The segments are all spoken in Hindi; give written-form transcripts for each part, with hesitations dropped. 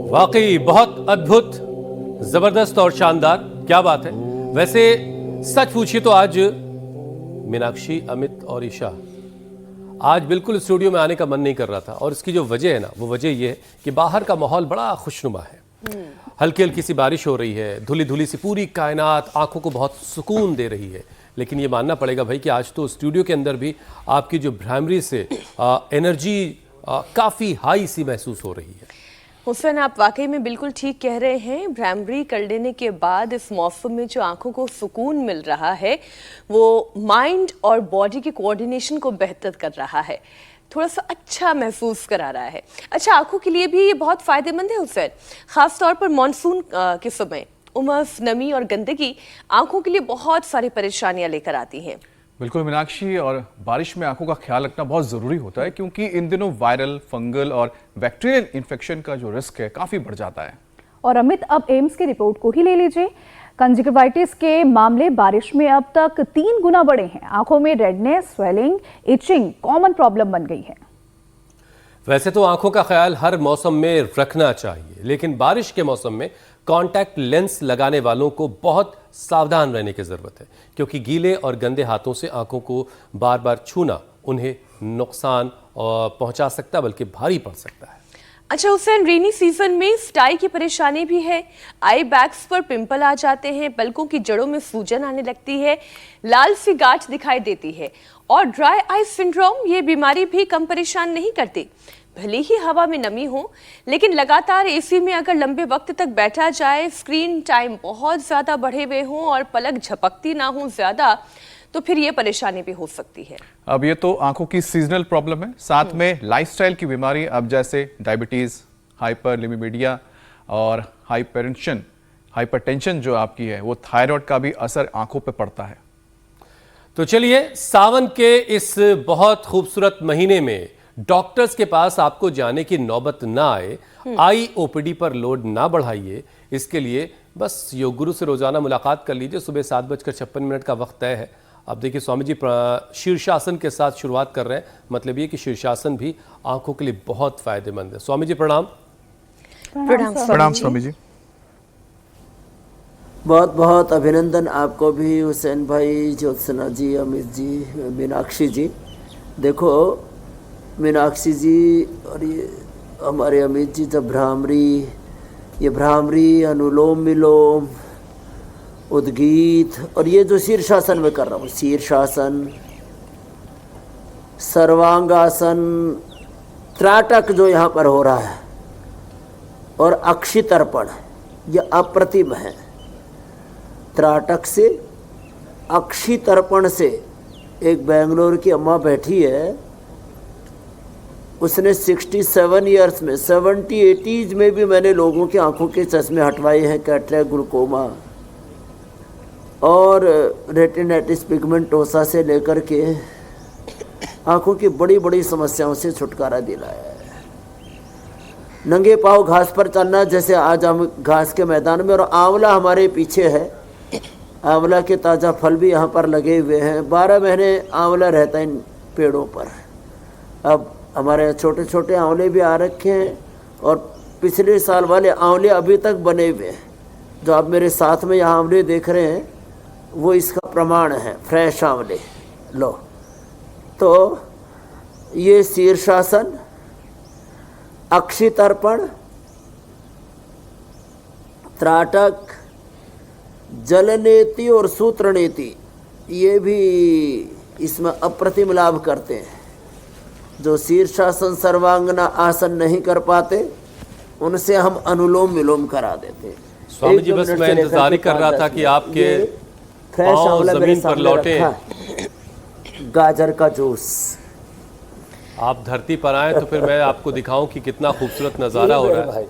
वाकई बहुत अद्भुत, जबरदस्त और शानदार, क्या बात है। वैसे सच पूछिए तो आज मीनाक्षी, अमित और ईशा आज बिल्कुल स्टूडियो में आने का मन नहीं कर रहा था। और इसकी जो वजह है ना, वो वजह ये है कि बाहर का माहौल बड़ा खुशनुमा है। हल्की हल्की सी बारिश हो रही है, धुली धुली सी पूरी कायनात आंखों को बहुत सुकून दे रही है। लेकिन ये मानना पड़ेगा भाई कि आज तो स्टूडियो के अंदर भी आपकी जो भ्रामरी से एनर्जी काफ़ी हाई सी महसूस हो रही है। हुसैन, आप वाकई में बिल्कुल ठीक कह रहे हैं। भ्रामरी कर लेने के बाद इस मौसम में जो आंखों को सुकून मिल रहा है वो माइंड और बॉडी के कोऑर्डिनेशन को बेहतर कर रहा है, थोड़ा सा अच्छा महसूस करा रहा है। अच्छा, आंखों के लिए भी ये बहुत फायदेमंद है हुसैन, खास तौर पर मानसून के समय उमस, नमी और गंदगी आंखों के लिए बहुत सारी परेशानियां लेकर आती हैं। बिल्कुल मीनाक्षी, और बारिश में आंखों का ख्याल रखना बहुत ज़रूरी होता है क्योंकि इन दिनों वायरल, फंगल और बैक्टीरियल इन्फेक्शन का जो रिस्क है काफ़ी बढ़ जाता है। और अमित, अब एम्स की रिपोर्ट को ही ले लीजिए। कंजक्टिवाइटिस के मामले बारिश में अब तक 3 गुना बढ़े हैं। आंखों में redness, swelling, itching common problem बन गई है। वैसे तो आंखों का ख्याल हर मौसम में रखना चाहिए, लेकिन बारिश के मौसम में कॉन्टैक्ट लेंस लगाने वालों को बहुत सावधान रहने की जरूरत है, क्योंकि गीले और गंदे हाथों से आंखों को बार बार छूना उन्हें नुकसान पहुंचा सकता, बल्कि भारी पड़ सकता है। अच्छा हुसैन, रेनी सीजन में स्टाई की परेशानी भी है। आई बैग्स पर पिंपल आ जाते हैं, पलकों की जड़ों में सूजन आने लगती है, लाल सी गांठ दिखाई देती है। और ड्राई आई सिंड्रोम, ये बीमारी भी कम परेशान नहीं करती। भले ही हवा में नमी हो, लेकिन लगातार एसी में अगर लंबे वक्त तक बैठा जाए, स्क्रीन टाइम बहुत ज्यादा बढ़े हुए हों और पलक झपकती ना हो ज्यादा, तो फिर ये परेशानी भी हो सकती है। अब ये तो आंखों की सीजनल प्रॉब्लम है, साथ में लाइफस्टाइल की बीमारी, अब जैसे डायबिटीज, हाइपरलिपिडीमिया और हाइपरटेंशन जो आपकी है, वो थायराइड का भी असर आंखों पे पड़ता है। तो चलिए, सावन के इस बहुत खूबसूरत महीने में डॉक्टर्स के पास आपको जाने की नौबत ना आए, आई ओपीडी पर लोड ना बढ़ाइए। इसके लिए बस योग गुरु से रोजाना मुलाकात कर लीजिए। सुबह 7:56 का वक्त तय है। अब देखिए, स्वामी जी शीर्षासन के साथ शुरुआत कर रहे हैं। मतलब ये कि शीर्षासन भी आंखों के लिए बहुत फायदेमंद है। स्वामी जी प्रणाम। प्रणाम स्वामी जी। बहुत बहुत अभिनंदन आपको भी हुसैन भाई, ज्योत्सना जी, अमित जी, मीनाक्षी जी। देखो मीनाक्षी जी और ये हमारे अमित जी, जब ये भ्रामरी, अनुलोम विलोम, उद्गीत और ये जो शीर्षासन में कर रहा हूँ, शीर्षासन, सर्वांगासन, त्राटक जो यहाँ पर हो रहा है, और अक्षितर्पण, ये अप्रतिम है। त्राटक से, अक्षितर्पण से, एक बेंगलोर की अम्मा बैठी है, उसने 67 ईयर्स में, 70-80s में भी मैंने लोगों की आंखों के चश्मे हटवाए हैं, कैटरेक्ट, ग्लूकोमा और रेटिनाइटिस पिगमेंटोसा से लेकर के आंखों की बड़ी बड़ी समस्याओं से छुटकारा दिलाया है। नंगे पांव घास पर चलना, जैसे आज हम घास के मैदान में, और आंवला हमारे पीछे है, आंवला के ताज़ा फल भी यहाँ पर लगे हुए हैं। 12 महीने आंवला रहता है इन पेड़ों पर। अब हमारे छोटे छोटे आंवले भी आ रखे हैं, और पिछले साल वाले आंवले अभी तक बने हुए हैं। जो आप मेरे साथ में यहाँ आंवले देख रहे हैं, वो इसका प्रमाण है, फ्रेश आंवले। लो, तो ये शीर्षासन, अक्षितर्पण, त्राटक, जलनेति और सूत्रनेति, ये भी इसमें अप्रतिम लाभ करते हैं। जो शीर्षासन, सर्वांगना आसन नहीं कर पाते, उनसे हम अनुलोम विलोम करा देते। स्वामी जी, बस मैं इंतजार ही कर रहा था कि आपके पांव जमीन पर लौटे। गाजर का जूस, आप धरती पर आए तो फिर मैं आपको दिखाऊं कि कितना खूबसूरत नज़ारा हो रहा है।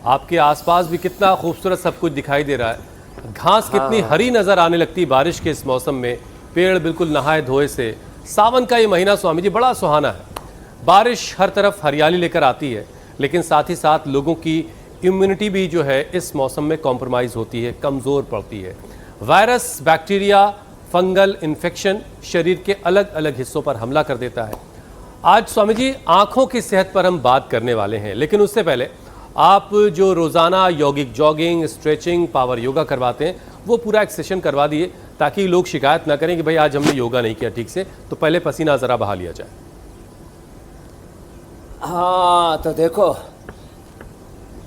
आपके आसपास भी कितना खूबसूरत सब कुछ दिखाई दे रहा है। घास कितनी हरी नजर आने लगती है बारिश के इस मौसम में, पेड़ बिल्कुल नहाए धोए से। सावन का ये महीना स्वामी जी बड़ा सुहाना है। बारिश हर तरफ हरियाली लेकर आती है, लेकिन साथ ही साथ लोगों की इम्यूनिटी भी जो है इस मौसम में कॉम्प्रोमाइज़ होती है, कमज़ोर पड़ती है। वायरस, बैक्टीरिया, फंगल इन्फेक्शन शरीर के अलग अलग हिस्सों पर हमला कर देता है। आज स्वामी जी आंखों की सेहत पर हम बात करने वाले हैं, लेकिन उससे पहले आप जो रोज़ाना यौगिक जॉगिंग, स्ट्रेचिंग, पावर योगा करवाते हैं, वो पूरा एक सेशन करवा दिए ताकि लोग शिकायत ना करें कि भाई आज हमने योगा नहीं किया ठीक से, तो पहले पसीना ज़रा बहा लिया जाए। हाँ, तो देखो,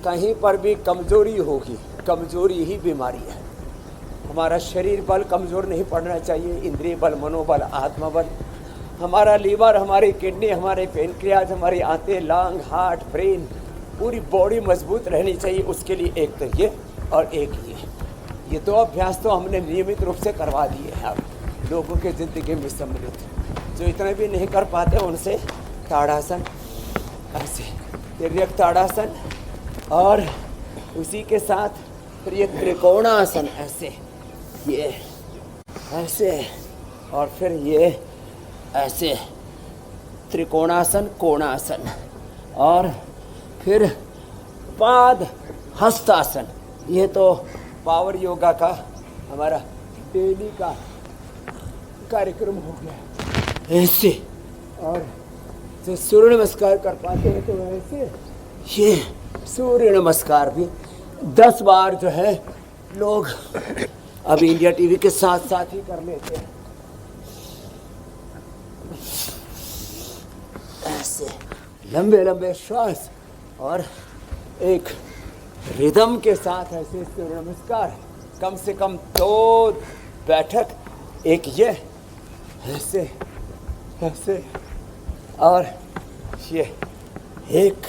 कहीं पर भी कमजोरी होगी, कमजोरी ही बीमारी है। हमारा शरीर बल कमजोर नहीं पड़ना चाहिए, इंद्रिय बल, मनोबल, आत्मा बल, हमारा लीवर, हमारी किडनी, हमारे पेनक्रियाज, हमारी आंतें, लांग, हार्ट, ब्रेन, पूरी बॉडी मजबूत रहनी चाहिए। उसके लिए एक तो ये और एक ये दो अभ्यास तो हमने नियमित रूप से करवा दिए हैं अब लोगों के ज़िंदगी में सम्मिलित। जो इतने भी नहीं कर पाते उनसे ताड़ासन, ऐसे तिर्यक ताड़ासन, और उसी के साथ फिर ये त्रिकोणासन, ऐसे ये ऐसे, और फिर ये ऐसे त्रिकोणासन, कोणासन, और फिर पाद हस्तासन। ये तो पावर योगा का हमारा डेली का कार्यक्रम हो गया ऐसे। और जो सूर्य नमस्कार कर पाते हैं तो ऐसे, ये सूर्य नमस्कार भी 10 बार जो है लोग अब इंडिया टीवी के साथ साथ ही कर लेते हैं ऐसे, लंबे लंबे श्वास और एक रिदम के साथ ऐसे सूर्य नमस्कार, कम से कम 2 बैठक, एक ये ऐसे ऐसे, और ये एक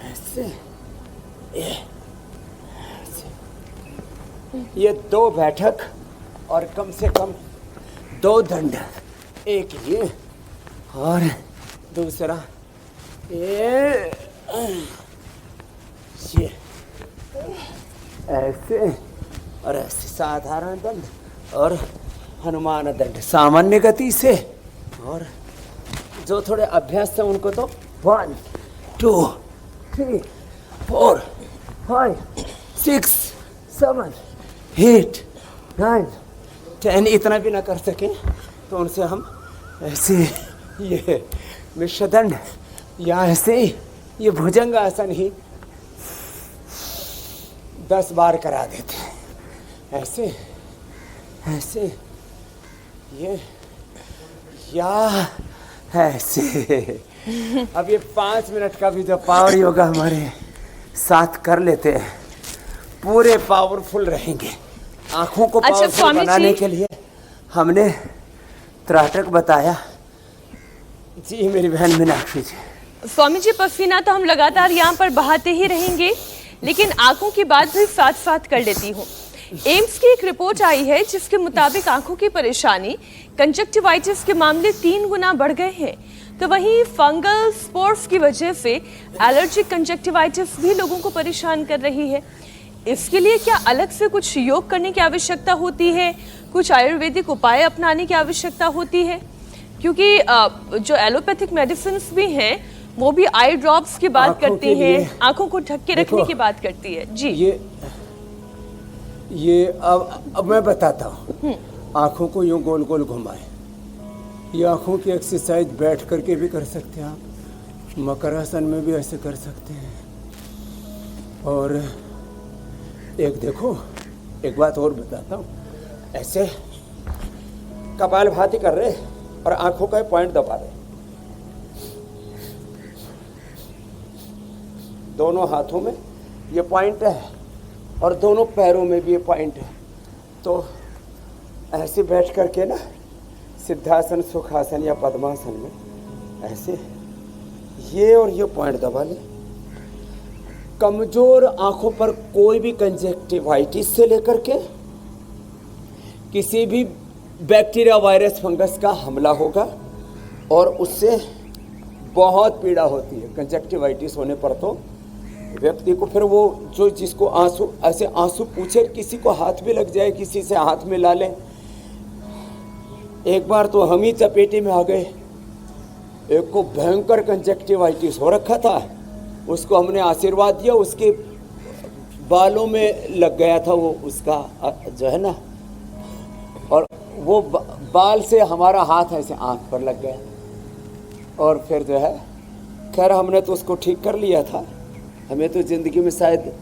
ऐसे, ये 2 बैठक, और कम से कम 2 दंड, एक ये और दूसरा ये ऐसे और ऐसे, साधारण दंड और हनुमान दंड सामान्य गति से। और जो थोड़े अभ्यास थे उनको तो 1 2 3 4 5 6 7 8 9 10 इतना भी ना कर सके तो उनसे हम ऐसे ये मिश्रदंड या ऐसे ही ये भुजंग आसन ही 10 बार करा देते हैं ऐसे ऐसे, ये या ऐसे। अब ये 5 मिनट का भी जो पावर योगा हमारे साथ कर लेते हैं पूरे पावरफुल रहेंगे। आंखों को पावरफुल बनाने के लिए हमने त्राटक बताया। जी मेरी बहन मीनाक्षी जी। स्वामी जी, पसीना तो हम लगातार यहाँ पर बहाते ही रहेंगे, लेकिन आंखों की बात भी साथ साथ कर लेती हूँ। एम्स की एक रिपोर्ट आई है जिसके मुताबिक आंखों की परेशानी, कंजक्टिवाइटिस के मामले 3 गुना बढ़ गए हैं। तो वहीं फंगल स्पोर्स की वजह से एलर्जिक कंजक्टिवाइटिस भी लोगों को परेशान कर रही है। इसके लिए क्या अलग से कुछ योग करने की आवश्यकता होती है, कुछ आयुर्वेदिक उपाय अपनाने की आवश्यकता होती है? क्योंकि जो एलोपैथिक मेडिसिन भी हैं वो भी आई ड्रॉप्स की बात करती हैं, आंखों को ढक के रखने की बात करती है। जी ये अब मैं बताता हूँ। आंखों को यूं गोल गोल घुमाएं। ये आंखों की एक्सरसाइज बैठ करके भी कर सकते हैं आप, मकरासन में भी ऐसे कर सकते हैं। और एक देखो, एक बात और बताता हूँ, ऐसे कपालभाति कर रहे और आंखों का पॉइंट दबा रहे, दोनों हाथों में ये पॉइंट है और दोनों पैरों में भी ये पॉइंट है। तो ऐसे बैठ करके ना सिद्धासन, सुखासन या पद्मासन में ऐसे ये और ये पॉइंट दबा ले। कमजोर आंखों पर कोई भी कंजक्टिवाइटिस से लेकर के किसी भी बैक्टीरिया, वायरस, फंगस का हमला होगा और उससे बहुत पीड़ा होती है। कंजक्टिवाइटिस होने पर तो व्यक्ति को फिर वो जो जिसको आंसू, ऐसे आंसू पूछे, किसी को हाथ भी लग जाए, किसी से हाथ मिला लें। एक बार तो हम ही चपेटे में आ गए, एक को भयंकर कंजक्टिवाइटिस हो रखा था, उसको हमने आशीर्वाद दिया, उसके बालों में लग गया था वो उसका जो है ना, और वो बाल से हमारा हाथ ऐसे आंख पर लग गया। और फिर जो है खैर हमने तो उसको ठीक कर लिया था, हमें तो ज़िंदगी में शायद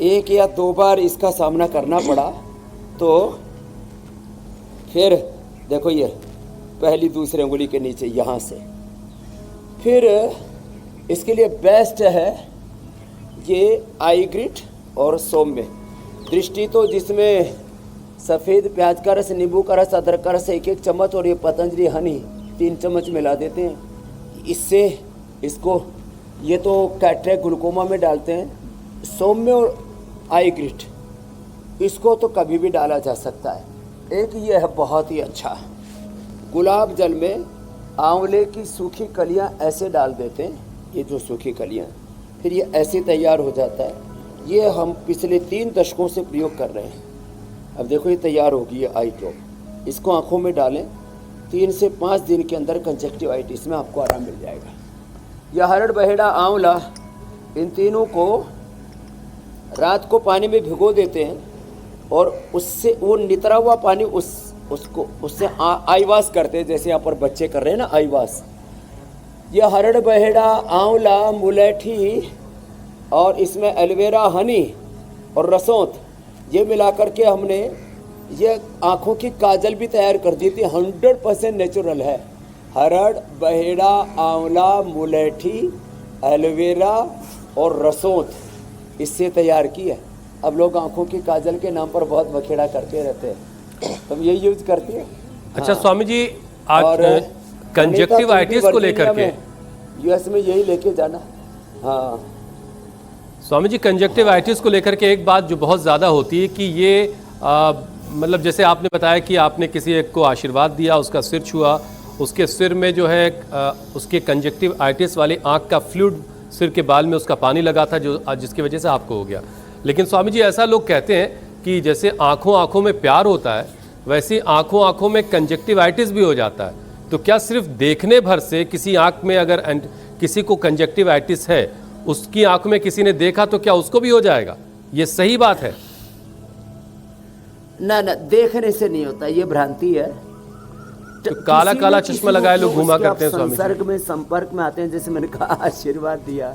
1 या 2 बार इसका सामना करना पड़ा। तो फिर देखो ये पहली दूसरी उंगली के नीचे यहाँ से, फिर इसके लिए बेस्ट है ये आई ग्रिट और सौम्य दृष्टि, तो जिसमें सफ़ेद प्याज का रस, नींबू का रस, अदरक का रस 1-1 चम्मच और ये पतंजलि हनी 3 चम्मच मिला देते हैं। इससे इसको ये तो कैटरेक्ट ग्लूकोमा में डालते हैं। सौम्य और आई ग्रिट इसको तो कभी भी डाला जा सकता है। एक ये है बहुत ही अच्छा, गुलाब जल में आंवले की सूखी कलियां ऐसे डाल देते हैं, ये जो सूखी कलियां, फिर ये ऐसे तैयार हो जाता है। ये हम पिछले 3 दशकों से प्रयोग कर रहे हैं। अब देखो ये तैयार होगी ये आई ड्रॉप, इसको आँखों में डालें, 3 से 5 दिन के अंदर कंजक्टिवाइटिस में आपको आराम मिल जाएगा। यह हरड़, बहेड़ा, आंवला, इन तीनों को रात को पानी में भिगो देते हैं और उससे वो नितरा हुआ पानी उससे आई वॉश करते हैं, जैसे यहाँ पर बच्चे कर रहे हैं ना आई वॉश। यह हरड़, बहेड़ा, आंवला, मुलेठी और इसमें एलोवेरा, हनी और रसोंत ये मिलाकर के हमने ये आँखों की काजल भी तैयार कर दी थी। 100% नेचुरल है। हरड़, बहेड़ा, आंवला, मुलेठी, एलोवेरा और रसोंत इससे तैयार की है। अब लोग आँखों की काजल के नाम पर बहुत बखेड़ा करते रहते हैं, तुम यही यूज करती है। अच्छा स्वामी जी, आज कंजक्टिवाइटिस को लेकर के यूएस में यही लेके जाना। हाँ स्वामी जी, कंजक्टिवाइटिस को लेकर के एक बात जो बहुत ज़्यादा होती है कि ये मतलब जैसे आपने बताया कि आपने किसी एक को आशीर्वाद दिया, उसका सिर छुआ, उसके सिर में जो है उसके कंजक्टिवाइटिस वाली आँख का फ्लूइड सिर के बाल में उसका पानी लगा था, जिसकी वजह से आपको हो गया। लेकिन स्वामी जी ऐसा लोग कहते हैं कि जैसे आँखों में प्यार होता है, वैसे आँखों में कंजक्टिवाइटिस भी हो जाता है। तो क्या सिर्फ देखने भर से किसी आँख में अगर किसी को कंजक्टिवाइटिस है, उसकी आँख में किसी ने देखा तो क्या उसको भी हो जाएगा? ये सही बात है? ना, देखने से नहीं होता, ये भ्रांति है। तो काला चश्मा लगाए लोग घुमा करते हैं स्वामी जी। संपर्क में आते हैं, जैसे मैंने कहा आशीर्वाद दिया,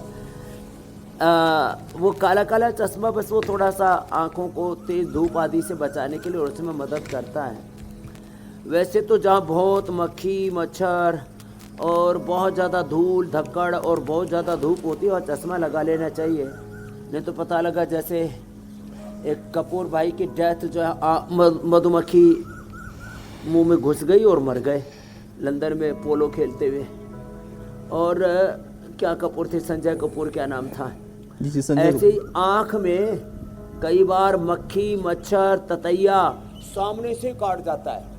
वो काला चश्मा बस वो थोड़ा सा आँखों को तेज धूप आदि से बचाने के लिए और उसमें मदद करता है। वैसे तो जहाँ बहुत मक्खी, मच्छर और बहुत ज़्यादा धूल धक्कड़ और बहुत ज़्यादा धूप होती है और चश्मा लगा लेना चाहिए, नहीं तो पता लगा जैसे एक कपूर भाई की डेथ जो है मधुमक्खी मुंह में घुस गई और मर गए लंदन में पोलो खेलते हुए। और क्या कपूर थे, संजय कपूर क्या नाम था, ऐसे ही आँख में कई बार मक्खी, मच्छर, ततैया सामने से काट जाता है।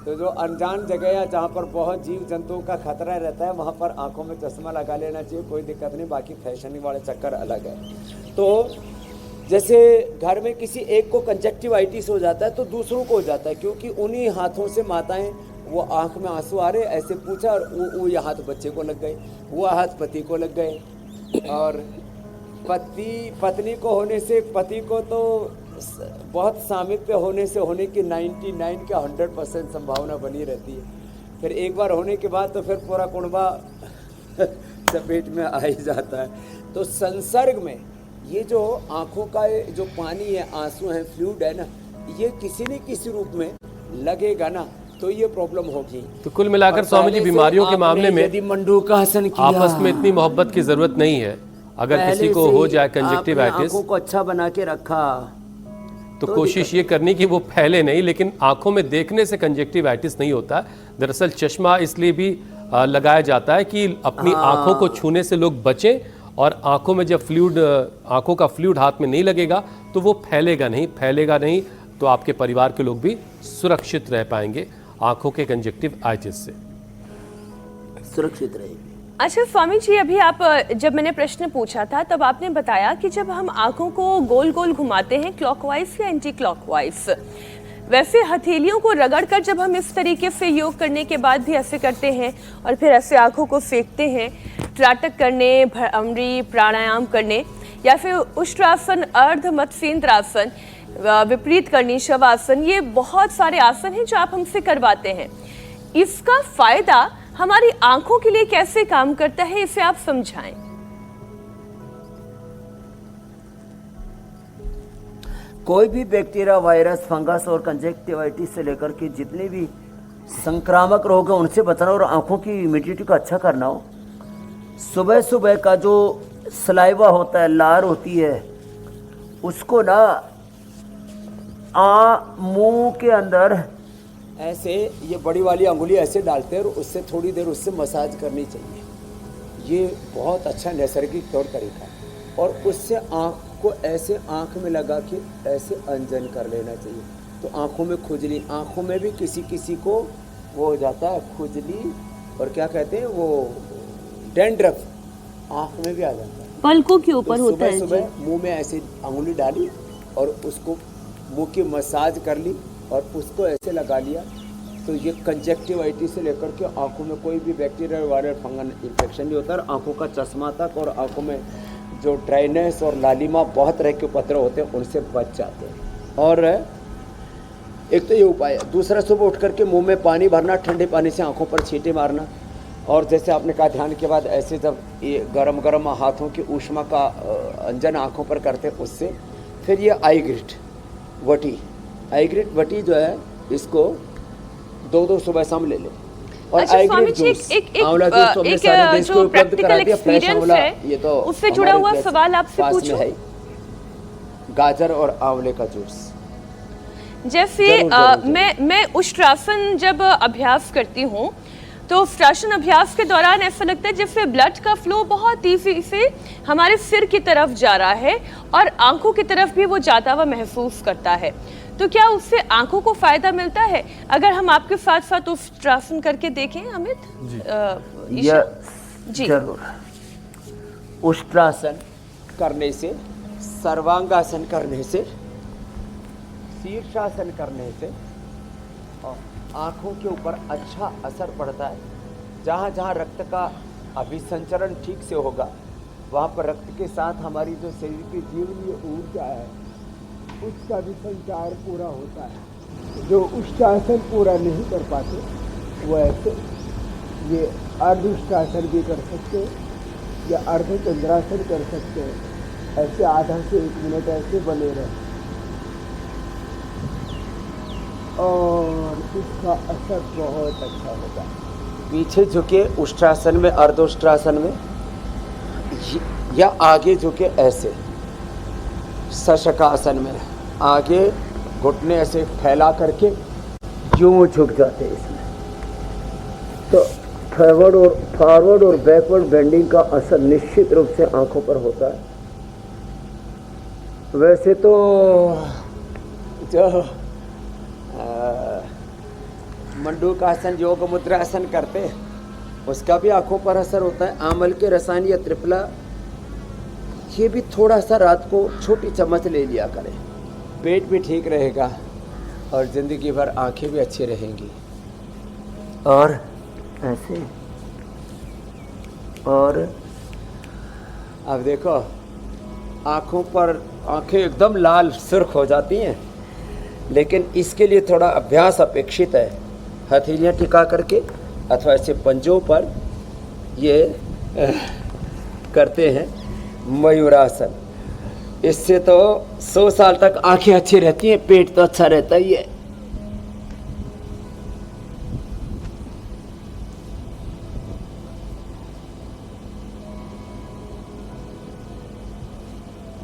तो जो अनजान जगह या जहाँ पर बहुत जीव जंतुओं का खतरा रहता है, वहाँ पर आंखों में चश्मा लगा लेना चाहिए, कोई दिक्कत नहीं। बाकी फैशन वाले चक्कर अलग है। तो जैसे घर में किसी एक को कंजक्टिवाइटिस हो जाता है तो दूसरों को हो जाता है, क्योंकि उन्हीं हाथों से माताएं, वो आंख में आंसू आ रहे ऐसे पूछा और वो ये हाथ बच्चे को लग गए, वो हाथ पति को लग गए, और पत्नी को होने से पति को तो बहुत सामिप्य होने से होने की 99 का 100% संभावना बनी रहती है। फिर एक बार होने के बाद तो फिर पूरा कुनबा चपेट में आ ही जाता है। तो संसर्ग में ये जो आँखों का जो पानी है, आंसू है, फ्लूइड है ना, ये किसी न किसी रूप में लगेगा ना तो ये प्रॉब्लम होगी। तो कुल मिलाकर स्वामी जी बीमारियों के मामले में यदि मंडूकासन किया, आपस में इतनी मोहब्बत की जरूरत नहीं है। अगर किसी को हो जाए कंजक्टिवाइटिस, आंखों को अच्छा बना के रखा तो कोशिश ये करनी कि वो फैले नहीं, लेकिन आंखों में देखने से कंजक्टिवाइटिस नहीं होता। दरअसल चश्मा इसलिए भी लगाया जाता है कि अपनी आंखों को छूने से लोग बचें, और आंखों में जब आंखों का फ्लूइड हाथ में नहीं लगेगा तो वो फैलेगा नहीं, तो आपके परिवार के लोग भी सुरक्षित रह पाएंगे आंखों के कंजक्टिवाइटिस से, सुरक्षित रहेगी। अच्छा स्वामी जी, अभी आप जब मैंने प्रश्न पूछा था तब आपने बताया कि जब हम आंखों को गोल गोल घुमाते हैं क्लॉकवाइज या एंटी क्लॉकवाइज, वैसे हथेलियों को रगड़कर जब हम इस तरीके से योग करने के बाद भी ऐसे करते हैं और फिर ऐसे आंखों को सेकते हैं, त्राटक करने, भ्रामरी, प्राणायाम करने, या फिर उष्ट्रासन, अर्ध मत्स्येंद्रासन, विपरीत करनी, शवासन, ये बहुत सारे आसन हैं जो आप हमसे करवाते हैं। इसका फायदा हमारी आंखों के लिए कैसे काम करता है, इसे आप समझाएं। कोई भी बैक्टीरिया, वायरस, फंगस और कंजक्टिवाइटिस से लेकर के जितने भी संक्रामक रोग हैं उनसे बचाना और आँखों की इम्यूनिटी को अच्छा करना हो। सुबह सुबह का जो सलाइवा होता है, लार होती है, उसको ना मुंह के अंदर ऐसे ये बड़ी वाली अंगुली ऐसे डालते हैं और उससे थोड़ी देर उससे मसाज करनी चाहिए। ये बहुत अच्छा नैसर्गिक तौर तरीका है। और उससे आँख को ऐसे आँख में लगा के ऐसे अंजन कर लेना चाहिए। तो आँखों में खुजली, आँखों में भी किसी किसी को वो हो जाता है खुजली, और क्या कहते हैं वो डैंड्रफ, आँख में भी आ जाता है। पलकों के ऊपर तो होता है सुबह जी। सुबह मुंह में ऐसे अंगुली डाली और उसको मुंह की मसाज कर ली और उसको ऐसे लगा लिया, तो ये कंजक्टिवाइटिस से लेकर के आंखों में कोई भी बैक्टीरिया, वायरल, फंगल इन्फेक्शन नहीं होता, और आंखों का चश्मा तक और आंखों में जो ड्राइनेस और लालिमा बहुत तरह के उपद्रव होते हैं उनसे बच जाते हैं। और एक तो ये उपाय है। दूसरा, सुबह उठ करके मुंह में पानी भरना, ठंडे पानी से आंखों पर छींटे मारना। और जैसे आपने कहा ध्यान के बाद ऐसे जब ये गरम गरम हाथों की ऊष्मा का अंजन आंखों पर करते हैं उससे। फिर ये आई ग्रिट वटी, आई ग्रिट वटी जो है इसको 2-2 सुबह शाम ले ले। और अच्छा आई स्वामी ग्रिट जी, जूस, एक आंवला जूस तो हमने सारे देश को जो उपलब्ध करा प्रैक्टिकल दिया। फ्रेश एक्सपीरियंस आंवला है ये तो उससे जुड़ा हमारे हुआ जैसे सवाल आपसे पास में पूछूं। है ही। गाजर और आंवले का जूस। जैसे मैं उष्ट्रासन जब अभ्यास करती हूँ तो उष्ट्रासन अभ्यास के दौरान ऐसा लगता है जैसे ब्लड का फ्लो बहुत तेजी से हमारे सिर की तरफ जा रहा है और आंखों की तरफ भी वो जाता हुआ महसूस करता है। तो क्या उससे आंखों को फायदा मिलता है? अगर हम आपके साथ साथ उष्ट्रासन करके देखें अमित जी। जी जरूर। उष्ट्रासन करने से, सर्वांगासन करने से, शीर्षासन करने से आँखों के ऊपर अच्छा असर पड़ता है। जहाँ जहाँ रक्त का अभिसंचरण ठीक से होगा वहाँ पर रक्त के साथ हमारी जो शरीर की जीवनीय ऊर्जा है उसका भी संचार पूरा होता है। जो उष्ट्रासन पूरा नहीं कर पाते वो ऐसे ये अर्धउष्ट्रासन भी कर सकते हैं या अर्धचंद्रासन कर सकते हैं। ऐसे आधा से 1 मिनट ऐसे बने रहे और इसका असर बहुत अच्छा होता है। पीछे झुके उष्ट्रासन में, अर्धउष्ट्रासन में, या आगे झुके ऐसे सशकासन में, आगे घुटने ऐसे फैला करके यूं झुक जाते हैं इसमें। तो फॉरवर्ड और बैकवर्ड बेंडिंग का असर निश्चित रूप से आंखों पर होता है। वैसे तो जो मंडूकासन, योग मुद्रासन करते हैं उसका भी आंखों पर असर होता है। आंवल के रसायन या त्रिफला ये भी थोड़ा सा रात को छोटी चम्मच ले लिया करें, पेट भी ठीक रहेगा और ज़िंदगी भर आंखें भी अच्छी रहेंगी। और ऐसे और अब देखो आँखों पर, आंखें एकदम लाल सुर्ख हो जाती हैं, लेकिन इसके लिए थोड़ा अभ्यास अपेक्षित है। हथेलियाँ टिका करके अथवा ऐसे पंजों पर ये करते हैं मयूरासन। इससे तो 100 साल तक आंखें अच्छी रहती हैं, पेट तो अच्छा रहता ही है।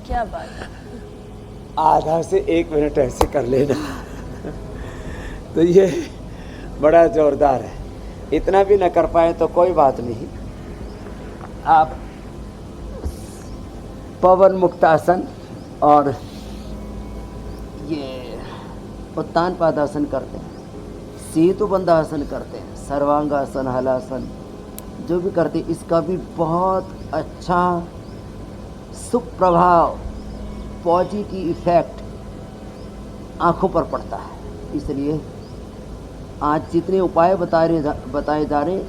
क्या बात है। आधा से 1 मिनट ऐसे कर लेना तो ये बड़ा जोरदार है। इतना भी न कर पाए तो कोई बात नहीं, आप पवन मुक्तासन और ये उत्तान पादासन करते हैं, सेतु बंधासन करते हैं, सर्वांगासन, हलासन जो भी करते हैं, इसका भी बहुत अच्छा सुप्रभाव, पॉजिटिव इफेक्ट आँखों पर पड़ता है। इसलिए आज जितने उपाय बताए जा रहे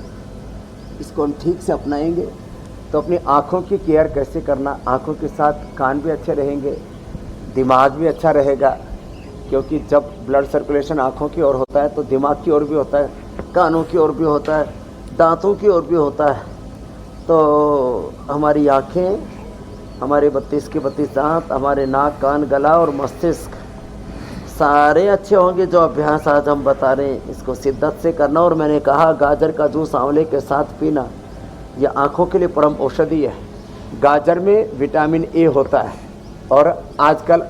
इसको हम ठीक से अपनाएंगे तो अपनी आँखों की केयर कैसे करना, आँखों के साथ कान भी अच्छे रहेंगे, दिमाग भी अच्छा रहेगा, क्योंकि जब ब्लड सर्कुलेशन आँखों की ओर होता है तो दिमाग की ओर भी होता है, कानों की ओर भी होता है, दांतों की ओर भी होता है। तो हमारी आँखें, हमारे 32 के 32 दांत, हमारे नाक, कान, गला और मस्तिष्क सारे अच्छे होंगे। जो अभ्यास आज हम बता रहे हैं इसको शिद्दत से करना। और मैंने कहा गाजर का जूस आंवले के साथ पीना यह आँखों के लिए परम औषधि है। गाजर में विटामिन ए होता है और आजकल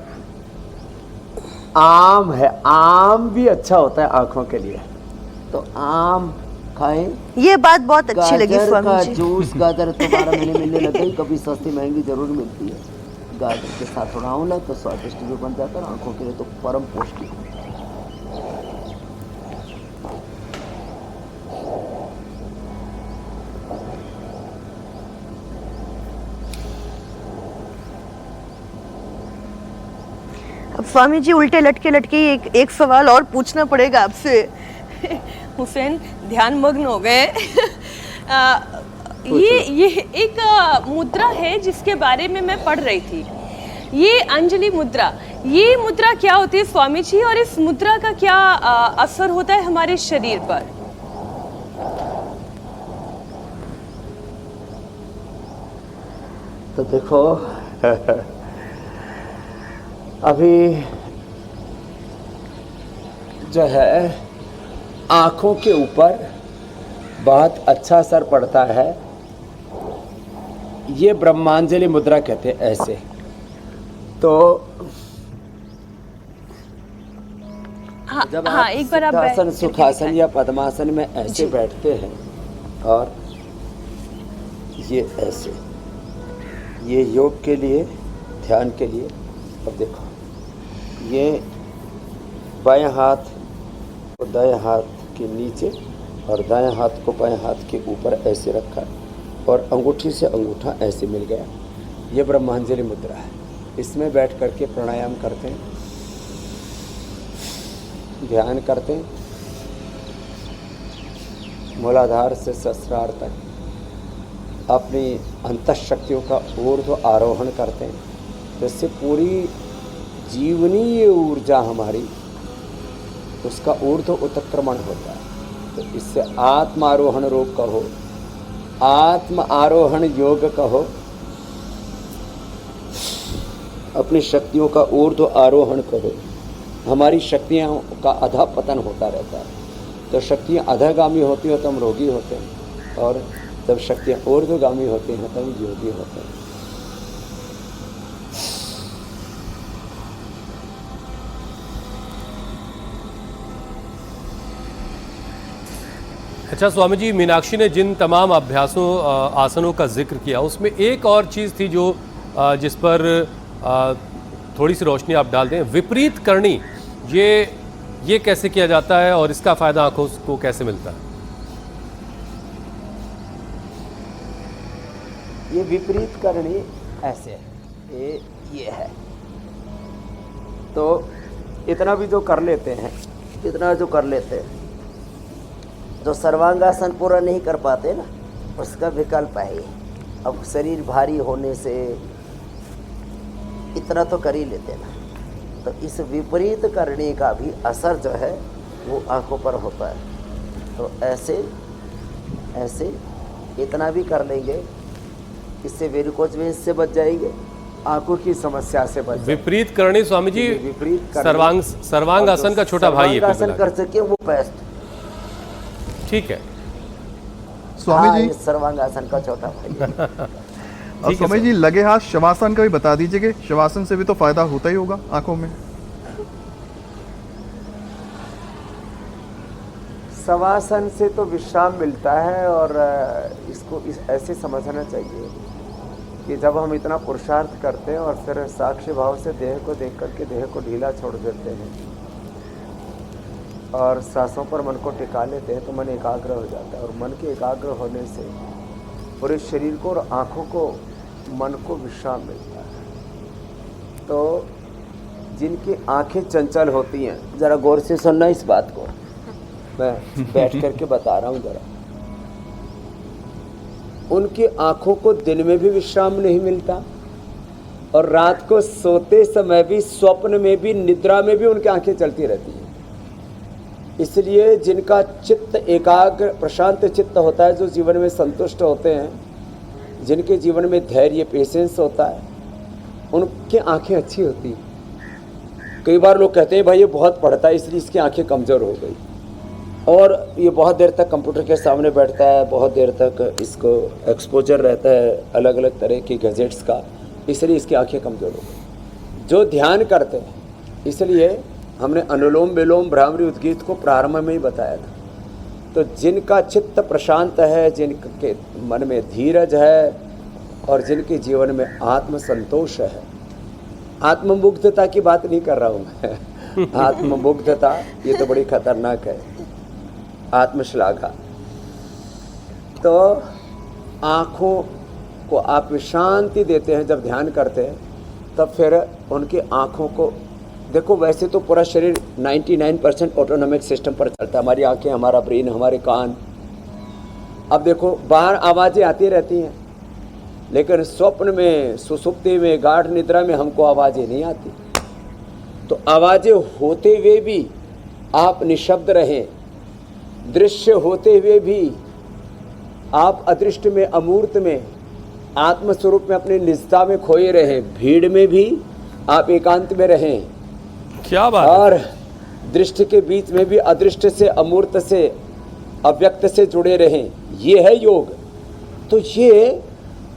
आम है, आम भी अच्छा होता है आँखों के लिए, तो आम खाएं। ये बात बहुत अच्छी लगी गाजर स्वामी का जी। जूस, गाजर तो 12 महीने मिलने लग गई, कभी सस्ती महंगी जरूर मिलती है। गाजर के साथ थोड़ा आंवला तो स्वादिष्ट भी बन जाता है, आंखों के लिए तो परम पौष्टिक है। अब स्वामी जी उल्टे लटके लटके एक सवाल और पूछना पड़ेगा आपसे। हुसैन ध्यान मग्न हो गए। ये एक मुद्रा है जिसके बारे में मैं पढ़ रही थी, ये अंजलि मुद्रा। ये मुद्रा क्या होती है स्वामी जी, और इस मुद्रा का क्या असर होता है हमारे शरीर पर? तो देखो अभी जो है आँखों के ऊपर बहुत अच्छा असर पड़ता है। ये ब्रह्मांजलि मुद्रा कहते हैं ऐसे। तो जब आप एक बार आप सिद्धासन, सुखासन या पद्मासन में ऐसे बैठते हैं और ये ऐसे, ये योग के लिए, ध्यान के लिए। अब देखो ये बाएं हाथ को दाएं हाथ के नीचे और दाएं हाथ को बाएं हाथ के ऊपर ऐसे रखा और अंगूठी से अंगूठा ऐसे मिल गया। ये ब्रह्मांजलि मुद्रा है। इसमें बैठ करके प्राणायाम करते हैं, ध्यान करते हैं, मूलाधार से सहस्रार तक अपनी अंतःशक्तियों का ऊर्ध्व आरोहण करते हैं। तो इससे पूरी जीवनीय ऊर्जा हमारी, उसका ऊर्ध्व उत्क्रमण होता है। तो इससे आत्म आरोहण योग कहो, आत्म आरोहण योग कहो, अपनी शक्तियों का ऊर्ध्व आरोहण करो। हमारी शक्तियों का अधा पतन होता रहता है। तो शक्तियाँ अधगामी होती हैं तो हम रोगी होते हैं, और जब शक्तियाँ ऊर्ध्वगामी होती हैं तो हम योगी होते हैं। अच्छा स्वामी जी, मीनाक्षी ने जिन तमाम अभ्यासों आसनों का जिक्र किया, उसमें एक और चीज़ थी जो जिस पर थोड़ी सी रोशनी आप डाल दें। विपरीत करणी, ये कैसे किया जाता है और इसका फ़ायदा आंखों को कैसे मिलता है? ये विपरीत करणी ऐसे है, ये है। तो इतना भी जो कर लेते हैं, इतना जो कर लेते हैं, जो सर्वांगासन पूरा नहीं कर पाते ना, उसका विकल्प है। अब शरीर भारी होने से इतना तो कर ही लेते ना, तो इस विपरीत करने का भी असर जो है वो आंखों पर होता है। तो ऐसे ऐसे इतना भी कर लेंगे, इससे वेरिकोज वेन्स से बच जाएंगे, आंखों की समस्या से बच। विपरीत करणी स्वामी जी, विपरीत सर्वांग आसन का छोटा भाई है। सर्वांगासन कर सके वो बेस्ट। ठीक है स्वामी जी, सर्वांगासन का छोटा भाई। और स्वामी जी लगे हाथ शवासन का भी बता दीजिए कि शवासन से भी तो फायदा होता ही होगा आंखों में। शवासन से तो विश्राम मिलता है, और इसको ऐसे समझना चाहिए कि जब हम इतना पुरुषार्थ करते हैं और फिर साक्ष्य भाव से देह को देख करके देह को ढीला छोड़ देते हैं और सांसों पर मन को टिका लेते हैं, तो मन एकाग्र हो जाता है। और मन के एकाग्र होने से पूरे शरीर को और आँखों को, मन को विश्राम मिलता है। तो जिनकी आंखें चंचल होती हैं, ज़रा गौर से सुनना इस बात को, मैं बैठ करके बता रहा हूँ ज़रा। उनकी आंखों को दिन में भी विश्राम नहीं मिलता, और रात को सोते समय भी, स्वप्न में भी, निद्रा में भी उनकी आंखें चलती रहती हैं। इसलिए जिनका चित्त एकाग्र प्रशांत चित्त होता है, जो जीवन में संतुष्ट होते हैं, जिनके जीवन में धैर्य पेशेंस होता है, उनकी आंखें अच्छी होती हैं। कई बार लोग कहते हैं भाई ये बहुत पढ़ता है इसलिए इसकी आंखें कमज़ोर हो गई, और ये बहुत देर तक कंप्यूटर के सामने बैठता है, बहुत देर तक इसको एक्सपोजर रहता है अलग अलग तरह की गैजेट्स का, इसलिए इसकी आंखें कमज़ोर हो गई। जो ध्यान करते हैं, इसलिए हमने अनुलोम विलोम भ्रामरी उद्गीत को प्रारंभ में ही बताया था। तो जिनका चित्त प्रशांत है, जिनके मन में धीरज है और जिनके जीवन में आत्म संतोष है, आत्ममुग्धता की बात नहीं कर रहा हूँ मैं आत्ममुग्धता ये तो बड़ी खतरनाक है, आत्मश्लाघा। तो आँखों को आप शांति देते हैं जब ध्यान करते हैं, तब फिर उनकी आँखों को देखो, वैसे तो पूरा शरीर 99% ऑटोनॉमिक सिस्टम पर चलता है, हमारी आंखें, हमारा ब्रेन, हमारे कान। अब देखो बाहर आवाज़ें आती रहती हैं, लेकिन स्वप्न में, सुसुप्ति में, गाढ़ निद्रा में हमको आवाज़ें नहीं आती। तो आवाज़ें होते हुए भी आप निशब्द रहें, दृश्य होते हुए भी आप अदृष्ट में, अमूर्त में, आत्मस्वरूप में अपनी निजता में खोए रहें, भीड़ में भी आप एकांत में रहें। क्या बात है। और दृष्टि के बीच में भी अदृष्ट से, अमूर्त से, अव्यक्त से जुड़े रहें, ये है योग। तो ये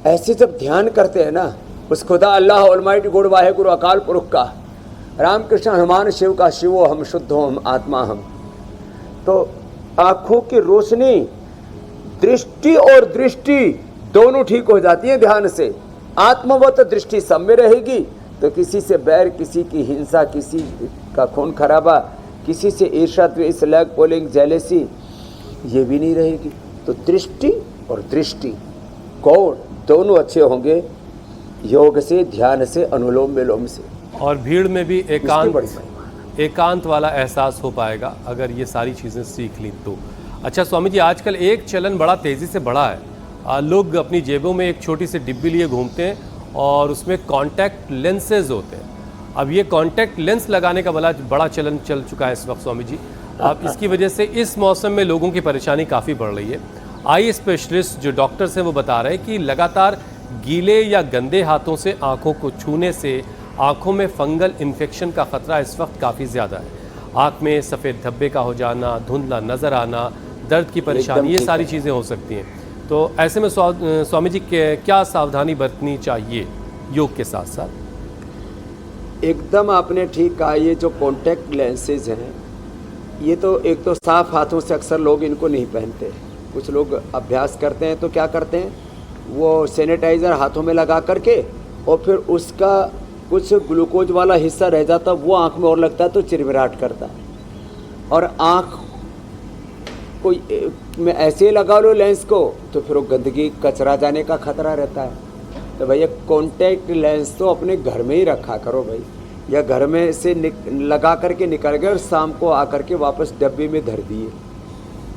ऐसे जब ध्यान करते हैं ना, उस खुदा अल्लाह ऑलमाइटी गुड वाहे गुरु अकाल पुरुष का, राम कृष्ण हनुमान शिव का, शिवो हम शुद्धो हम आत्मा हम, तो आँखों की रोशनी, दृष्टि और दृष्टि दोनों ठीक हो जाती है ध्यान से। आत्मवत दृष्टि सब में रहेगी तो किसी से बैर, किसी की हिंसा, किसी का खून खराबा, किसी से ईर्ष्या, द्वेष, लैग पोलिंग, जेलेसी, ये भी नहीं रहेगी। तो दृष्टि और दृष्टि गौण दोनों अच्छे होंगे योग से, ध्यान से, अनुलोम विलोम से, और भीड़ में भी इसकी बड़ी महिमा है। एकांत वाला एहसास हो पाएगा अगर ये सारी चीज़ें सीख ली तो। अच्छा स्वामी जी, आजकल एक चलन बड़ा तेज़ी से बढ़ा है, लोग अपनी जेबों में एक छोटी सी डिब्बी लिए घूमते हैं और उसमें कॉन्टैक्ट लेंसेज होते हैं। अब ये कॉन्टैक्ट लेंस लगाने का बड़ा चलन चल चुका है इस वक्त स्वामी जी। अब इसकी वजह से इस मौसम में लोगों की परेशानी काफ़ी बढ़ रही है। आई स्पेशलिस्ट जो डॉक्टर्स हैं वो बता रहे हैं कि लगातार गीले या गंदे हाथों से आँखों को छूने से आँखों में फंगल इन्फेक्शन का ख़तरा इस वक्त काफ़ी ज़्यादा है। आँख में सफ़ेद धब्बे का हो जाना, धुंधला नज़र आना, दर्द की परेशानी, ये सारी चीज़ें हो सकती हैं। तो ऐसे में स्वामी जी क्या सावधानी बरतनी चाहिए योग के साथ साथ? एकदम आपने ठीक कहा। ये जो कॉन्टैक्ट लेंसेज हैं, ये तो एक तो साफ हाथों से अक्सर लोग इनको नहीं पहनते। कुछ लोग अभ्यास करते हैं तो क्या करते हैं, वो सैनिटाइज़र हाथों में लगा करके और फिर उसका कुछ ग्लूकोज वाला हिस्सा रह जाता, वो आँख में और लगता है तो चिरमिराहट करता है। और आँख कोई में ऐसे लगा लो लेंस को तो फिर वो गंदगी, कचरा जाने का खतरा रहता है। तो भैया कॉन्टैक्ट लेंस तो अपने घर में ही रखा करो भाई, या घर में से लगा करके निकल गए और शाम को आकर के वापस डब्बे में धर दिए।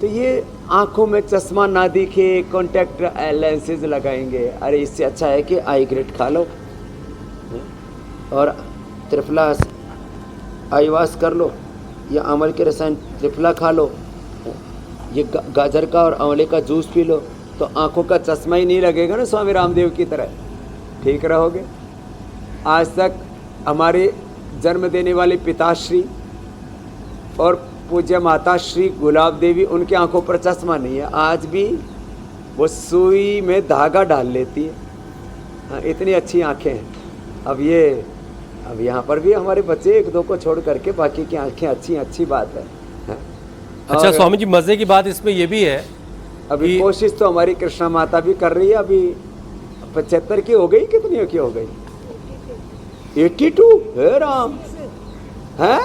तो ये आँखों में चश्मा ना दिखे, कॉन्टैक्ट लेंसेज लगाएंगे। अरे इससे अच्छा है कि आई ग्रेट खा लो और त्रिफला आई वाश कर लो, या अमल के रसायन त्रिफला खा लो, ये गाजर का और आंवले का जूस पी लो, तो आँखों का चश्मा ही नहीं लगेगा ना स्वामी रामदेव की तरह, ठीक रहोगे। आज तक हमारे जन्म देने वाले पिताश्री और पूज्य माता श्री गुलाब देवी, उनकी आंखों पर चश्मा नहीं है, आज भी वो सुई में धागा डाल लेती है। हाँ, इतनी अच्छी आंखें हैं। अब यहाँ पर भी हमारे बच्चे एक दो को छोड़ करके बाकी की आंखें अच्छी बात है। हाँ। अच्छा स्वामी जी, मज़े की बात इसमें ये भी है, अभी कोशिश तो हमारी कृष्णा माता भी कर रही है। अभी 75 की हो गई, कितनी की हो गई? 82 है राम, है?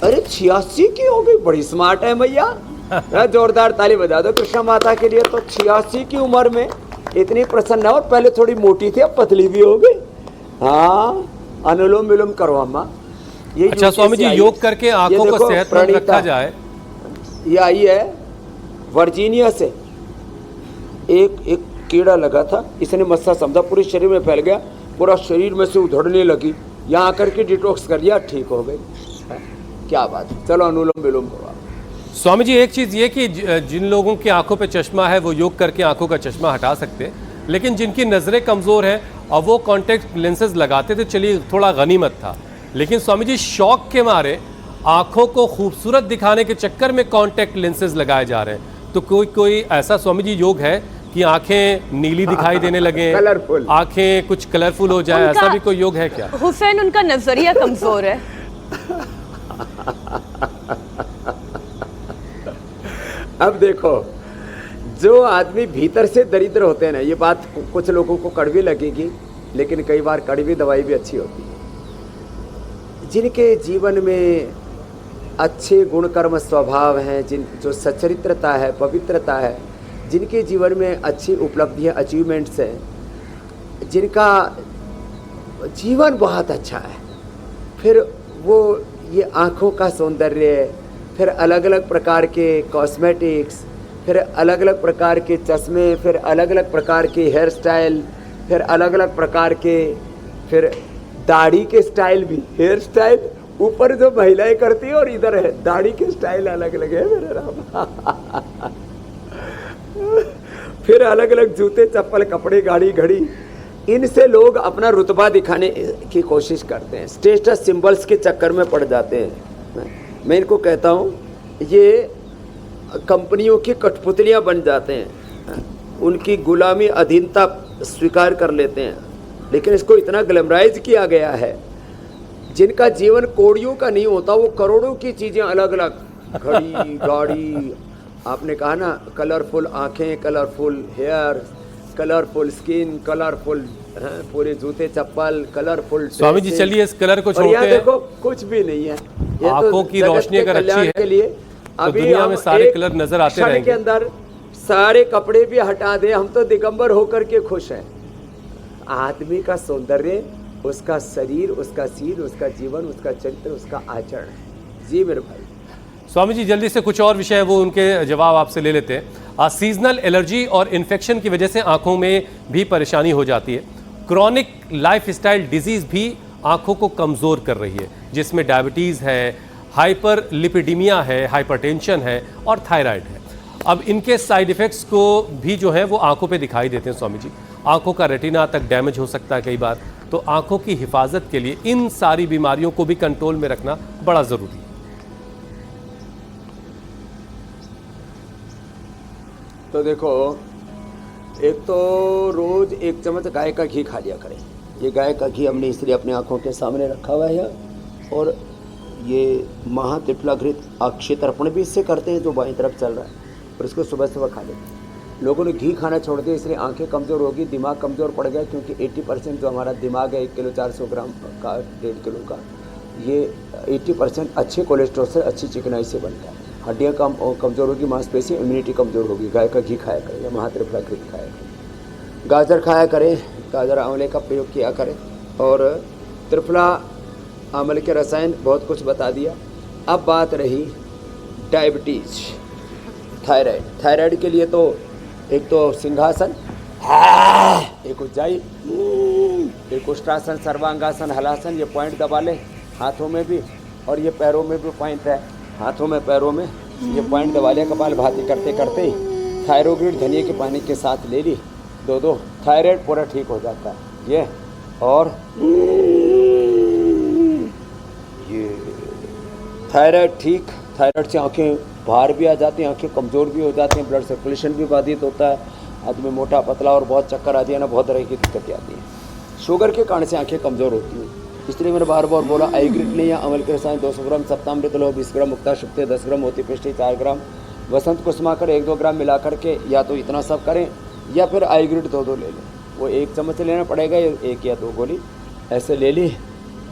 अरे 86 की हो गई, बड़ी स्मार्ट है भैया। जोरदार ताली बजा दो कृष्णा माता के लिए। तो 86 की उम्र में इतनी प्रसन्न है, और पहले थोड़ी मोटी थी अब पतली भी हो गई। हाँ, अनुलोम विलोम करो अम्मा। अच्छा स्वामी जी, योग करके आंखों को सेहतमंद रखा जाए। ये आई है वर्जीनिया से, एक कीड़ा लगा था, इसने मस्सा समझा, पूरे शरीर में फैल गया, पूरा शरीर में से उधड़ने लगी, यहाँ आकर के डिटॉक्स कर लिया, ठीक हो गई। क्या बात है। चलो अनुलोम विलोम करो। स्वामी जी, एक चीज़ ये कि जिन लोगों की आंखों पे चश्मा है वो योग करके आंखों का चश्मा हटा सकते हैं, लेकिन जिनकी नज़रें कमज़ोर हैं और वो कॉन्टैक्ट लेंसेज लगाते थे, चलिए थोड़ा गनीमत था। लेकिन स्वामी जी शौक के मारे आंखों को खूबसूरत दिखाने के चक्कर में कॉन्टैक्ट लेंसेज लगाए जा रहे हैं। तो कोई ऐसा स्वामी जी योग है कि आंखें नीली दिखाई देने लगे, कलरफुल, आंखें कुछ कलरफुल हो जाए, ऐसा भी कोई योग है क्या? हुसैन, उनका नजरिया कमजोर है। अब देखो, जो आदमी भीतर से दरिद्र होते हैं ना, ये बात कुछ लोगों को कड़वी लगेगी, लेकिन कई बार कड़वी दवाई भी अच्छी होती है। जिनके जीवन में अच्छे गुण कर्म स्वभाव हैं, जो सच्चरित्रता है, पवित्रता है, जिनके जीवन में अच्छी उपलब्धियां, अचीवमेंट्स हैं, जिनका जीवन बहुत अच्छा है, फिर वो ये आँखों का सौंदर्य, फिर अलग अलग प्रकार के कॉस्मेटिक्स, फिर अलग अलग प्रकार के चश्मे, फिर अलग अलग प्रकार के हेयर स्टाइल, फिर अलग अलग प्रकार के, फिर दाढ़ी के स्टाइल भी, हेयर स्टाइल ऊपर जो महिलाएं करती है और इधर है दाढ़ी के स्टाइल अलग अलग है मेरे राम। फिर अलग अलग जूते, चप्पल, कपड़े, गाड़ी, घड़ी, इनसे लोग अपना रुतबा दिखाने की कोशिश करते हैं, स्टेटस सिंबल्स के चक्कर में पड़ जाते हैं। मैं इनको कहता हूँ, ये कंपनियों की कठपुतलियाँ बन जाते हैं, उनकी गुलामी, अधीनता स्वीकार कर लेते हैं। लेकिन इसको इतना ग्लैमराइज किया गया है, जिनका जीवन कौड़ियों का नहीं होता, वो करोड़ों की चीज़ें, अलग अलग घड़ी, गाड़ी, आपने कहा ना, कलरफुल आँखें, colourful hair, colourful skin, colourful पूरे जूते चप्पल, कलरफुल। स्वामी जी चलिए इस कलर को छोड़ते हैं। देखो कुछ भी नहीं है, ये आंखों की रोशनी अगर अच्छी है के लिए तो दुनिया में सारे कलर नजर आते रहेंगे। के अंदर सारे कपड़े भी हटा दे, हम तो दिगंबर होकर के खुश हैं। आदमी का सौंदर्य, उसका शरीर, उसका सील, उसका जीवन, उसका चरित्र, उसका आचरण है। जी मेरे भाई। स्वामी जी जल्दी से कुछ और विषय है वो उनके जवाब आपसे ले लेते हैं। सीजनल एलर्जी और इन्फेक्शन की वजह से आंखों में भी परेशानी हो जाती है। क्रॉनिक लाइफस्टाइल डिजीज भी आंखों को कमज़ोर कर रही है, जिसमें डायबिटीज़ है, हाइपरलिपिडीमिया है, हाइपरटेंशन है और थायराइड है। अब इनके साइड इफ़ेक्ट्स को भी जो है वो आंखों पे दिखाई देते हैं स्वामी जी। आंखों का रेटिना तक डैमेज हो सकता है कई बार। तो आंखों की हिफाजत के लिए इन सारी बीमारियों को भी कंट्रोल में रखना बड़ा ज़रूरी है। तो देखो, एक तो रोज 1 चम्मच गाय का घी खा लिया करें। ये गाय का घी हमने इसलिए अपने आंखों के सामने रखा हुआ है, और ये महात्रिफलाघृत अक्षय तर्पण भी इससे करते हैं जो बाईं तरफ चल रहा है, और इसको सुबह सुबह खा लेते हैं। लोगों ने घी खाना छोड़ दिया, इसलिए आंखें कमज़ोर होगी, दिमाग कमज़ोर पड़ गया, क्योंकि 80% जो हमारा दिमाग है 1 किलो 400 ग्राम का, 1.5 किलो का, ये 80% अच्छे कोलेस्ट्रॉल से, अच्छी चिकनाई से बनता है। हड्डियाँ कमज़ोर होगी, मांसपेशी, इम्यूनिटी कमज़ोर होगी। गाय का घी खाया करें या महात्रिफलाघृत खाया करें। गाजर खाया करें, गाजर आंवले का प्रयोग किया करें। और त्रिफला आंवले के रसायन बहुत कुछ बता दिया। अब बात रही डायबिटीज़, थायराइड। थायराइड के लिए तो एक तो सिंहासन, एक उज्जाई, एक उष्ट्रासन, सर्वांगासन, हलासन। ये पॉइंट दबा लें हाथों में भी, और ये पैरों में भी पॉइंट है, हाथों में पैरों में ये पॉइंट दबा लिया। कपालभाति करते करते ही थायरोग्रिड धनिया के पानी के साथ ले ली, 2-2, थायराइड पूरा ठीक हो जाता है। ये और ये थायराइड ठीक, थायराइड से आंखें बाहर भी आ जाती हैं, आंखें कमज़ोर भी हो जाती हैं, ब्लड सर्कुलेशन भी बाधित होता है, आदमी मोटा पतला और बहुत चक्कर आती है ना, बहुत तरह की दिक्कतें आती हैं। शुगर के कारण से आंखें कमज़ोर होती हैं, इसलिए मैंने बार बार बोला आईग्रिट लें या अमल के रसायन 200 ग्राम, सप्तामृत लो 20 ग्राम, मुक्ता शुक्ते 10 ग्राम, मोती पिष्टी 4 ग्राम, वसंत कुसुमाकर 1-2 ग्राम मिला करके या तो इतना सब करें, या फिर आईग्रिट 2-2 ले लें। वो 1 चम्मच लेना पड़ेगा, 1 या 2 गोली ऐसे ले ली,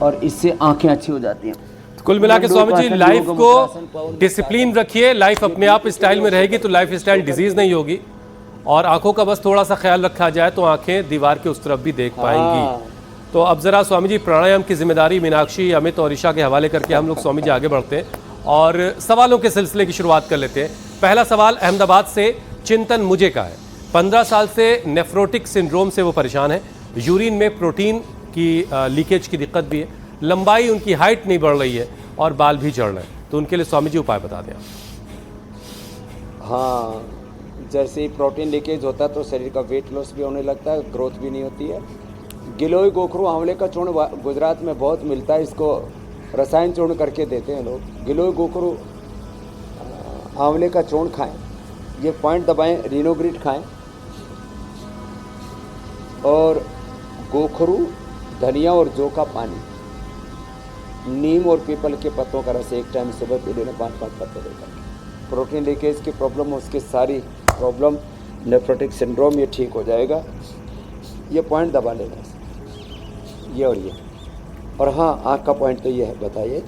और इससे आंखें अच्छी हो जाती हैं। कुल मिला के स्वामी जी लाइफ को डिसिप्लिन रखिए, लाइफ अपने आप स्टाइल में रहेगी तो लाइफ स्टाइल डिजीज नहीं होगी, और आंखों का बस थोड़ा सा ख्याल रखा जाए तो आंखें दीवार के उस तरफ भी देख पाएंगी। तो अब जरा स्वामी जी प्राणायाम की जिम्मेदारी मीनाक्षी, अमित और ईशा के हवाले करके हम लोग स्वामी जी आगे बढ़ते हैं और सवालों के सिलसिले की शुरुआत कर लेते हैं। पहला सवाल अहमदाबाद से चिंतन मुझे का है। 15 साल से नेफ्रोटिक सिंड्रोम से वो परेशान है, यूरिन में प्रोटीन की लीकेज की दिक्कत भी है, लंबाई उनकी हाइट नहीं बढ़ रही है और बाल भी झड़ रहे हैं, तो उनके लिए स्वामी जी उपाय बता दें। हाँ, जैसे ही प्रोटीन लीकेज होता है तो शरीर का वेट लॉस भी होने लगता है, ग्रोथ भी नहीं होती है, गिलोय गोखरू आंवले का चूर्ण गुजरात में बहुत मिलता है, इसको रसायन चूर्ण करके देते हैं लोग। गिलोय गोखरू आंवले का चूर्ण खाएं, ये पॉइंट दबाएं, रिनोग्रिड खाएं, और गोखरू, धनिया और जौ का पानी, नीम और पीपल के पत्तों का रस एक टाइम सुबह पी लेना, 5-5 पत्ते लेकर। प्रोटीन लीकेज की प्रॉब्लम, उसकी सारी प्रॉब्लम, नेफ्रोटिक सिंड्रोम, ये ठीक हो जाएगा। ये पॉइंट दबा लेना, ये और ये। और हाँ, आँख का पॉइंट तो ये है, बताइए,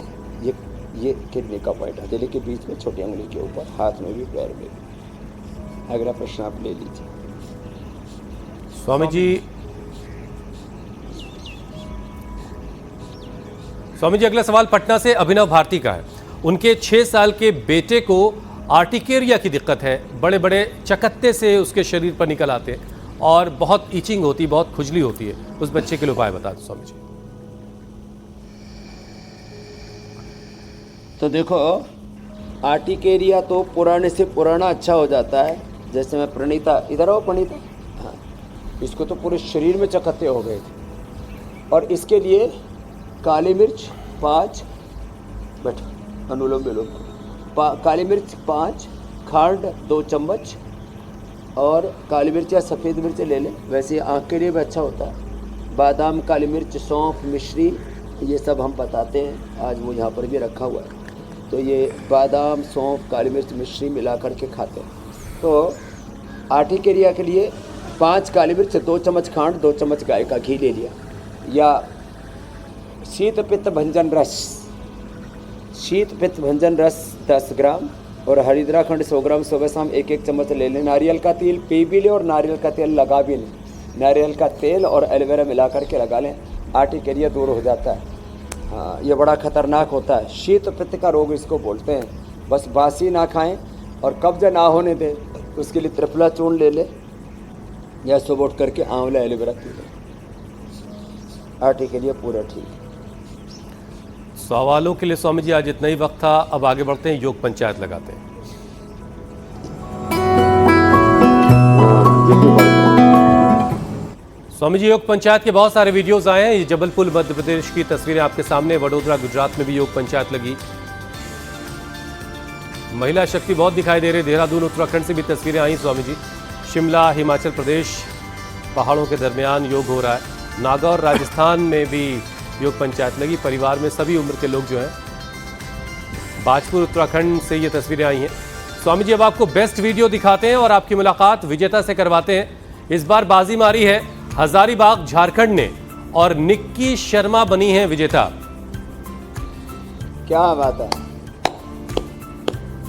ये किडनी का पॉइंट है, हथेली के बीच में, छोटी उंगली के ऊपर, हाथ में भी, पैर में भी। अगला प्रश्न आप ले लीजिए। स्वामी जी अगला सवाल पटना से अभिनव भारती का है। उनके 6 साल के बेटे को आर्टिकेरिया की दिक्कत है, बड़े बड़े चकत्ते से उसके शरीर पर निकल आते हैं और बहुत ईचिंग होती है, बहुत खुजली होती है। उस बच्चे के लिए उपाय बता दो स्वामी जी। तो देखो, आर्टिकेरिया तो पुराने से पुराना अच्छा हो जाता है। जैसे मैं प्रणीता, इधर आओ प्रणीता, हाँ, इसको तो पूरे शरीर में चकत्ते हो गए थे, और इसके लिए काली मिर्च 5, बैठो, अनुलोम विलोम, काली मिर्च 5, खांड 2 चम्मच, और काली मिर्च या सफ़ेद मिर्च ले लें, वैसे आँख के लिए भी अच्छा होता है। बादाम, काली मिर्च, सौंफ, मिश्री, ये सब हम बताते हैं, आज वो यहाँ पर भी रखा हुआ है। तो ये बादाम, सौंफ, काली मिर्च, मिश्री मिला करके खाते हैं। तो आर्टिकेरिया के लिए 5 काली मिर्च, 2 चम्मच खांड, 2 चम्मच गाय का घी ले लिया, या शीत पित्त भंजन रस, शीत पित्त भंजन रस 10 ग्राम, और हरिद्रा खंड 100 ग्राम सुबह शाम 1-1 चम्मच ले लें। नारियल का तेल पी भी लें और नारियल का तेल लगा भी लें। नारियल का तेल और एलोवेरा मिला करके लगा लें, आर्टिकेरिया दूर हो जाता है। हाँ, ये बड़ा खतरनाक होता है, शीत पित्त का रोग इसको बोलते हैं। बस बासी ना खाएं और कब्ज ना होने दें, उसके लिए त्रिफला चूर्ण ले लें, या सुबह उठ करके आंवला एलोवेरा पी लें, आर्टिकेरिया पूरा ठीक। सवालों के लिए स्वामी जी आज इतना ही वक्त था, अब आगे बढ़ते हैं, योग पंचायत लगाते हैं। स्वामी जी योग पंचायत के बहुत सारे वीडियोस आए हैं। ये जबलपुर मध्य प्रदेश की तस्वीरें आपके सामने, वडोदरा गुजरात में भी योग पंचायत लगी, महिला शक्ति बहुत दिखाई दे रही। देहरादून उत्तराखंड से भी तस्वीरें आई स्वामी जी। शिमला हिमाचल प्रदेश, पहाड़ों के दरमियान योग हो रहा है। नागौर राजस्थान में भी योग पंचायत लगी, परिवार में सभी उम्र के लोग जो हैं। बाजपुर उत्तराखंड से ये तस्वीरें आई हैं। स्वामी जी अब आपको बेस्ट वीडियो दिखाते हैं और आपकी मुलाकात विजेता से करवाते हैं। इस बार बाजी मारी है हजारीबाग झारखंड ने, और निक्की शर्मा बनी है विजेता। क्या बात है,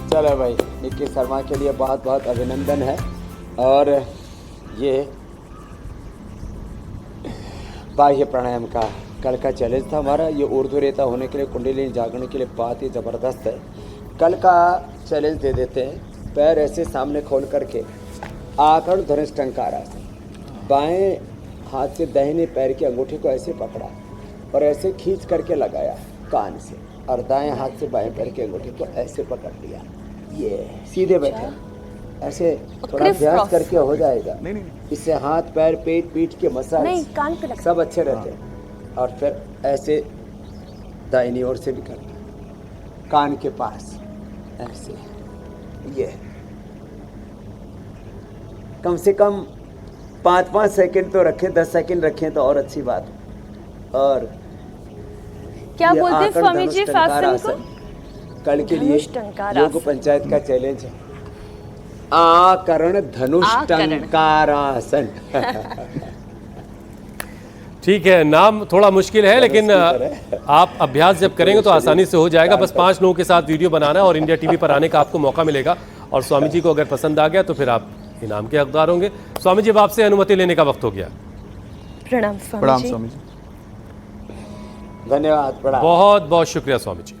चलो भाई, निक्की शर्मा के लिए बहुत बहुत अभिनंदन है। और ये बाह्य प्राणायाम का कल का चैलेंज था हमारा। ये ऊर्ध्व रेता होने के लिए, कुंडलिनी जागने के लिए बहुत ही ज़बरदस्त है। कल का चैलेंज दे देते हैं, पैर ऐसे सामने खोल करके आकर्ण धनुष टंकार आसन, बाएं हाथ से दाहिने पैर की अंगूठी को ऐसे पकड़ा और ऐसे खींच करके लगाया कान से, और दाएं हाथ से बाएं पैर की अंगूठी को ऐसे पकड़ लिया। ये सीधे बैठे, ऐसे थोड़ा अभ्यास करके हो जाएगा। इससे हाथ, पैर, पेट, पीठ के मसाज सब अच्छे रहते हैं। और फिर ऐसे दाहिनी ओर से भी करना, कान के पास ऐसे, ये कम से कम 5-5 सेकंड तो रखें, 10 सेकंड रखें तो और अच्छी बात। और क्या बोलते हैं स्वामी जी फास्टिंग को? कल के लिए योग पंचायत का चैलेंज है आकर्ण धनुष टंकारासन। ठीक है, नाम थोड़ा मुश्किल है, लेकिन आप अभ्यास जब करेंगे तो आसानी से हो जाएगा। बस 5 लोगों के साथ वीडियो बनाना है और इंडिया टीवी पर आने का आपको मौका मिलेगा। और स्वामी जी को अगर पसंद आ गया तो फिर आप इनाम के हकदार होंगे। स्वामी जी अब आपसे अनुमति लेने का वक्त हो गया। प्रणाम स्वामी जी। धन्यवाद, प्रणाम। बहुत बहुत शुक्रिया स्वामी जी।